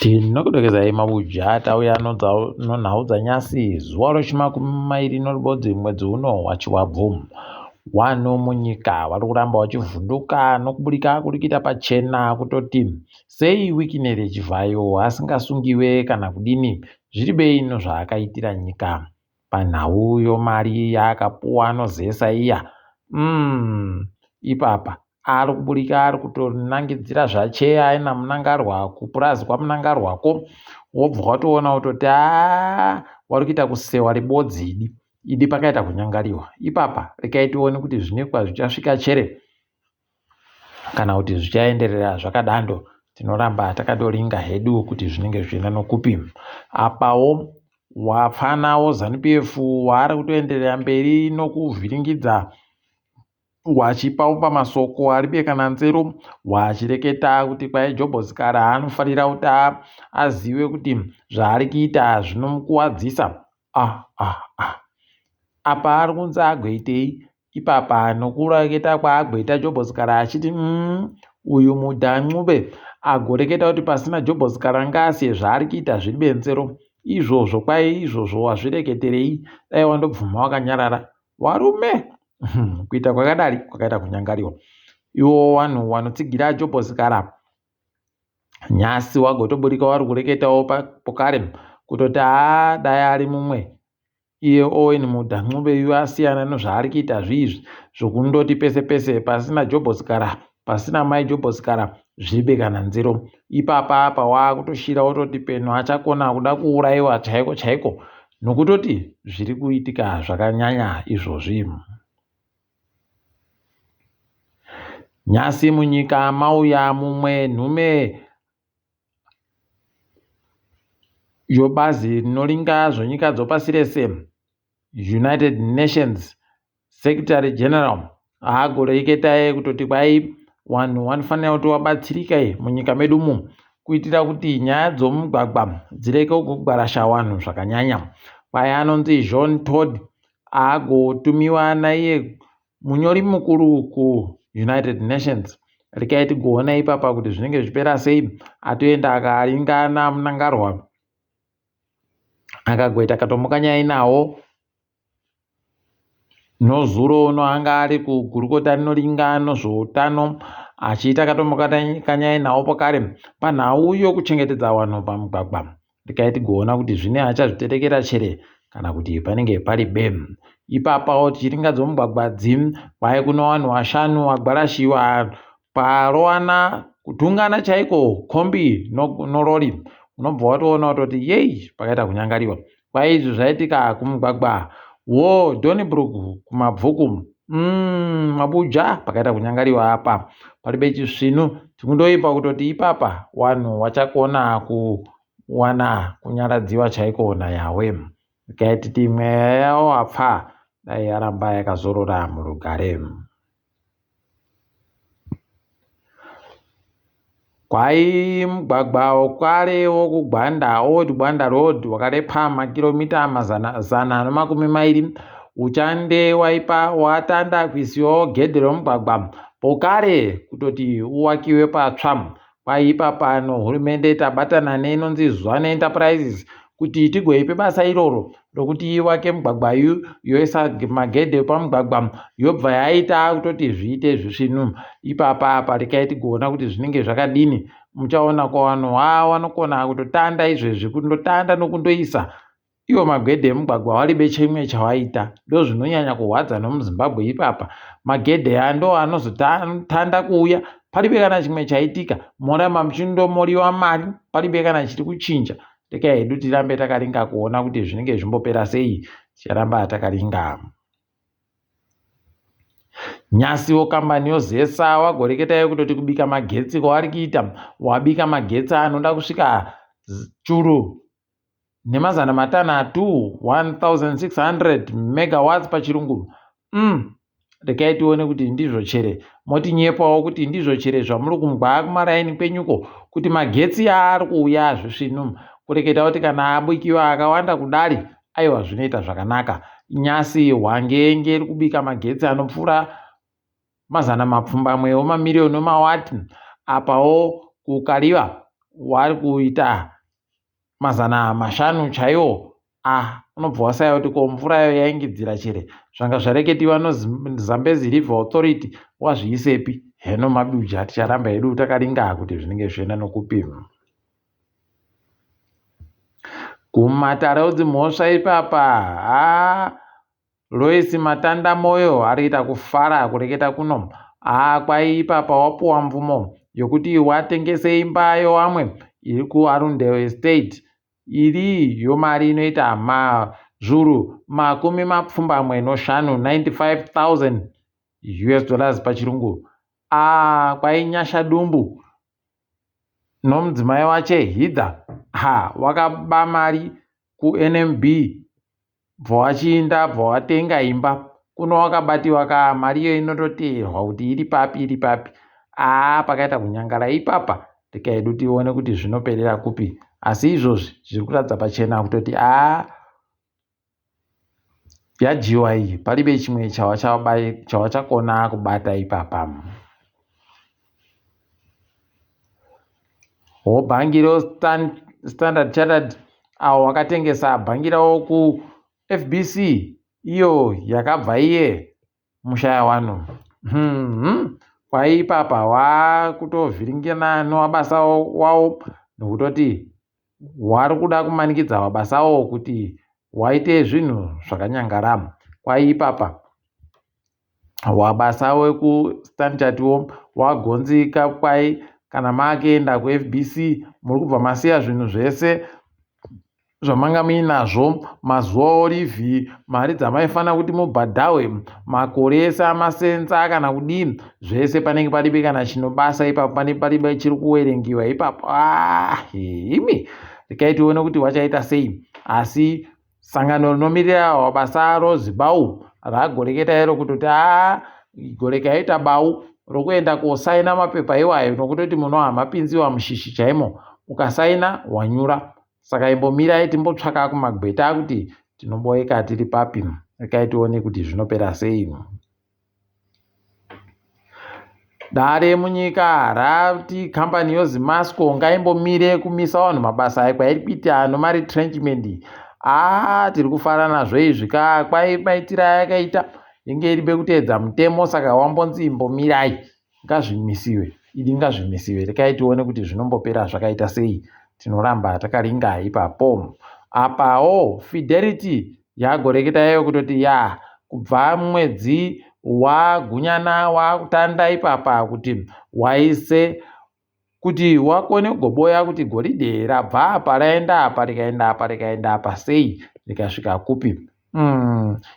Tinokudokezai mabuja tauya nonhaudza nyasi zuva rochimakumi noribodzi mwedzi uno wachiwabvu. Wanhu munyika vari kuramba vachivhunduka nokuburika kuri kuita pachena kutoti sei wikineri chivhayo asingasungiwe kana kudini zviri beino zvaakaitira nyika panhau yomari yaakapuwa anozesa iya. Ipapa ari kuburika ari kutonangidzira zvache aina munangarwa kupurazi kwamunangarwako wobva watoona kutoti wari kuita kusewa ribodzi idi pakaita kunyangariwa. Ipapa rekai tione kuti zvinekwa zvichasvika chere kana kuti zvichaenderera zvakadando. Tinoramba takatoringa hedu kuti zvinenge zvichienda nokupi. Apawo wafanawo ZANU-PF waari kutoenderera mberi nokuvhiringidza wachipawo pamasoko aribekana nzero wachireketa kuti kwai Jobhosikara anofanira kuti azive kuti zvaari kuita zvinomukuwadzisa. Apa ari kunzi agoitei ipapa nokureketa kwaagоita Jobhosikara achiti uyu mudhan'ube agoreketa kuti pasina Jobhosikara ngaasiye zvaari kuita zviri benzero izvozvo. Kwai izvozvo wazvireketerei dai wandobvuma wakanyarara warume. Kuita kwakadari kwakaita kunyangariwa. Iwo wanhu wanotsigira Jobhosikara nyasi wagotoburika wari kureketawo pokare kutoti dai ari mumwe iye Owen mudhan'ube iyu asiyana nezvaari kuita zviizvi zvokundoti pese pese pasina Jobhosikara pasina mai Jobhosikara zvibekana nzero. Ipapa apa waakutoshira wototi peno achakona kuda kuurayiwa chaiko chaiko nokutoti zviri kuitika zvakanyanya izvozvi. Nyasi munyika mauya mumwe nhume yobazi rinoringa zvenyika dzopasi rese United Nations Secretary General agoreketa kutoti kwai wanhu wanofanira kuti wabatsirika munyika medumo kuitira kuti nyaya dzomugwagwa dzireke kugwarasha wanhu zvakanyanya. Kwai anonzi John Todd agotumiwa naiye munyori mukuru United Nations. Rekai tigoona ipapa kuti zvinenge zvipera sei atoenda akaringana munangarwa akagoita katomukanyai nawo nozuro uno anga ari kugurukota rinoringa nezveutano achiita katomukanyai nawo pokare panhau yokuchengetedza wanhu pamugwagwa. Rekai tigoona kuti zvine achazviterekera chere kana kuti panenge pari bemu. Ipapawo tichiringa dzomugwagwadzi kwai kuna wanhu 5 wagwarashiwa parowana kutungana chaiko kombi norori. Unobva watoona kutoti yei pakaita kunyangariwa. Kwai izvi zvaitika kumugwagwa Donnybrook kumabvuku mabuja pakaita kunyangariwa apa paribe chisvinu. Tikundoipa kutoti ipapa wanhu wachakona kuwana kunyaradziwa chaiko nayawe. Rekai titi mweya yawo apfa dai yaramba yakazorora murugare. Kwai mugwagwa wekare wokugwanda Old Gwanda Road wakarepa makiromita 120 uchande waipa watanda kuisiwawo gedhe romugwagwa pokare kutoti uwakiwe patsva. Kwai ipapa hurumende tabatana neinonzi Zwane Enterprises kuti tigoipe basa iroro rokuti iwake mugwagwa yoisa magedhe pamugwagwa yobva yaita kutoti zviite zvisvinu. Ipapa apa rekai tigoona kuti zvinenge zvakadini. Muchaona kwa wanhu wanokona kutotanda izvezvi kundotanda nokundoisa iwo magedhe emugwagwa waribe chimwe chawaita. Ndozvinonyanya kurwadza nomuZimbabwe ipapa. Magedhe ando anozotanda kuuya paribe kana chimwe chaitika moramba muchindomoriwa mari paribe kana chiri kuchinja. Rekai hedu tirambe takaringa kuona kuti zvinenge zvimbopera sei ticharamba takaringa. Nyasiwo kambani yozesa wagoreketai kutoti kubika magetsi kwavari kuita wabika magetsi anoda kusvika churu nemazana matanhatu 1600 megawatts pachirungu. Rekai tione kuti ndizvo chere motinyepawo kuti ndizvo chere zvamuri kumugwa kumaraini kwenyuko kuti magetsi ari kuuya zvisvinu kureketa kuti kana abikiwa akawanda kudari aiwa zvinoita zvakanaka. Nyasi hwangenge iri kubika magetsi anopfuura mazana mapfumbamwe wemamiliyoni emawati apawo kukaliwa wari kuita 500 chaiwo, unobva wasaya kuti ko mvurayo yaingidzira chere zvanga zvareketiwa noZambezi River Authority wazviisepi. Heno mabuja ticharamba hedu takaringa kuti zvinenge zvichienda nokupi. Kumatare dzimhosva ipapa Lois Matanda Moyo arikuita kufara kureketa kuno. Kwai ipapa wapuwa mvumo yokuti watengese imba yowamwe iri kuArundale Estate iri yomari inoita mazvuru 25,000 $95,000 US pachirungu. Kwai Nyasha Dumbu nomudzimai wache Hidha wakaba mari kuNMB bva wachiinda bva watenga imba kuno wakabatiwa mariyo inototeerwa kuti iri papi. Pakaita kunyangara ipapa tikaedu tione kuti zvinoperera kupi, asi izvozvi zviri kuratidza pachena kutoti yajiwa iyi palibe chimwe chawachakona kubata ipapa. Bhangi Standard Chartered avo wakatengesa bhangi ravo kuFBC iyo yakabva iye mushaya wano. Kwai ipapa wakutovhiringana newabasa wavo nokutoti wari kuda kumanikidza wabasa wavo kuti waite zvinhu zvakanyangara. Kwai ipapa wabasa wekuStandard wagonzika. Kwai kana makuenda kuFBC muri kubva masiya zvinhu zvese zvamanga muinazvo, mazuva orivhi, mari dzamaifanira kuti mubhadharwe, makore ese amasenza kana kudini, zvese panenge palibe kana chinobasa ipapo, panenge palibe chiri kuwerengiwa ipapo. Imi rikaitione kuti wachaita sei. Asi sangano rinomirira wabasa roZibau ragoreketa iro kutoti goreka yaita bau rokuenda kosaina mapepa iwayo nokutoti munoha mapinziwa mushishi chaimo, ukasaina wanyura. Saka imbomirai timbotsvaka kumagweta kuti tinomboeka tiri papi, rikaitione kuti zvinopera sei. Dare munyika rati kambani yoZimasco ngaimbomire kumisa vanhu mabasa kwairi kuita nomaretrenchment. Tiri kufara nazvo izvi kwai maitira yakaita inge iribe kuteedza mutemo, saka wambonzi imbomirai ngazvimisiwe, ngazvimisiwe, rikaitione kuti zvinombopera zvakaita sei. Tinoramba takaringa ipapo. Apawo Fidelity yagoreketa iyo kutoti kubva mwedzi wagunyana wakutanda ipapa kuti waise kuti wakone kugoboya kuti goridhe rabva apa raenda apa rikaenda apa sei rikasvika kupi.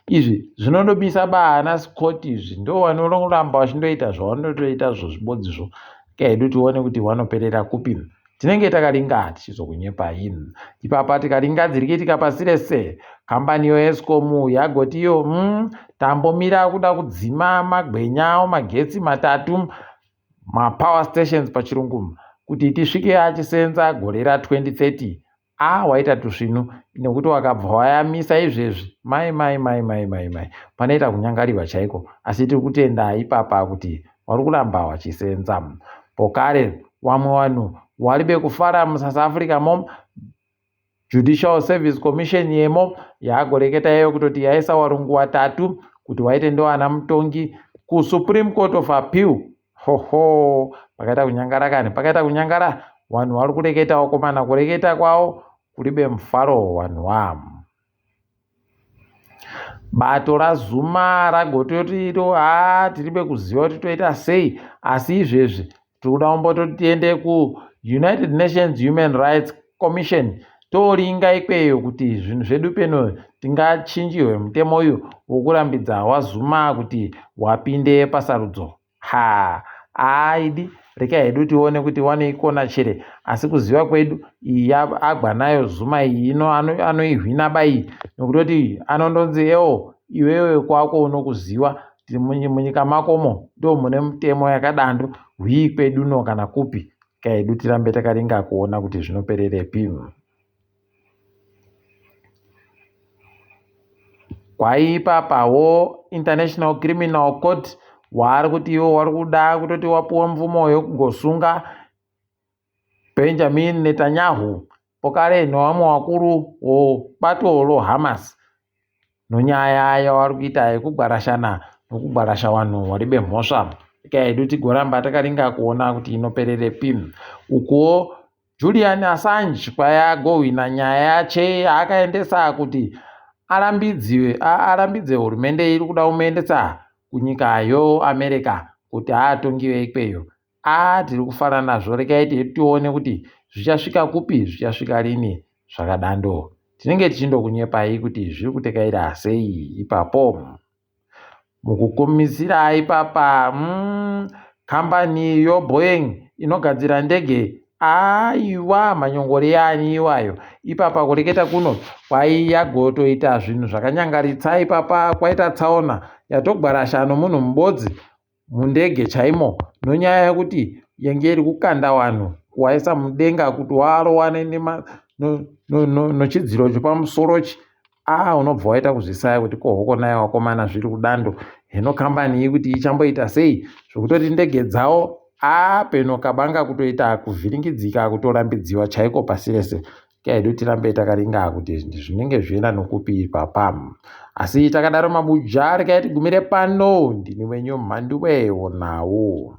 Izvi zvinondobisa bana Scott, izvi ndo vanoramba vachindoita zvavanotoita zvozvibodzizvo. Kaedu tione kuti vanoperera kupi. Tinenge takaringa tichizokunyepai ipapa tikaringa dzirikiitika pasi rese. Kambani yoEscom yagotiyo tambomira kuda kudzima magwenya magetsi 3 mapower stations pachirungu kuti tisvike achisenza gore ra2030. Waita tusvinu nekuti wakabva wayamisa izvezvi mai panoita kunyangariwa chaiko, asi tiri kutenda ipapa kuti wari kuramba wachisenza. Pokare wamwe vanhu waribe kufara muSouth Africa mo, Judicial Service Commission yemo yagoreketa iyo kutoti yaisa varungu 3 kuti waite ndoana mutongi kuSupreme Court of Appeal. Pakaita kunyangara kani, pakaita kunyangara. Vanhu vari kureketa wakomana, kureketa kwavo kuribe mufaro vanhu wavo. Bato raZuma ragototi tiribe kuziva kuti toita sei, asi izvezvi tikuda kumbototi tiende kuUnited Nations Human Rights Commission toringa ikweyo kuti zvinhu zvedu peno tingachinjirwe mutemo uyu wokurambidza waZuma kuti wapinde pasarudzo. Aidi reka hedu tione kuti wanoikona chere, asi kuziva kwedu iyi agwa nayo Zuma iyi anoihwina bai nokutoti anondonzi iwewe kwako unokuziva munyika makomo ndo mune mutemo yakadando, hwii kwedu no kana kupi. Kaedu tirambe takaringa kuona kuti zvinopererepi. Kwaipapawo International Criminal Court wari kuti iwo wari kuda kutoti wapuwa mvumo yokugosunga Benjamin Netanyahu pokare nowamwe wakuru wobato roHamas nonyaya yavari kuita yekugwarashana nokugwarasha vanhu varibe mhosva. Nyika yedu tigoramba takaringa kuona kuti inopererepi. Ukuwo Julian Assange kwayagohwina nyaya yache yaakaendesa kuti arambidze hurumende iri kuda kumuendesa kunyikayo America kuti atongiwe ikweyo. Tiri kufara nazvo, regai tione kuti zvichasvika kupi, zvichasvika rini zvakadando. Tinenge tichindokunyepai kuti zviri kutekaira sei ipapo. Mukukumisira ipapa kambani yoBoeing inogadzira ndege aiwa manyongori yani iwayo ipapa kureketa kuno yagotoita zvinhu zvakanyangaritsa ipapa kwaita tsaona yatogwarasha nomunhu mubodzi mundege chaimo nonyaya yekuti yenge iri kukanda vanhu kuvaisa mudenga kuti warowane nochidziro chepamusorochi. Unobva waita kuzvisaya kuti kohoko naye wakomana zviri kudando. Hino kambani iyi kuti ichamboita sei zvokutoti ndege dzawo peno kabanga kutoita kuvhiringidzika kutorambidziwa chaiko pasi rese. Kaidu tirambe takaringa kuti zvinenge zvienda nokupi papam. Asi takadaro mabuja rekai tigumire pano. Ndini wenyu Mhanduwe Onawo.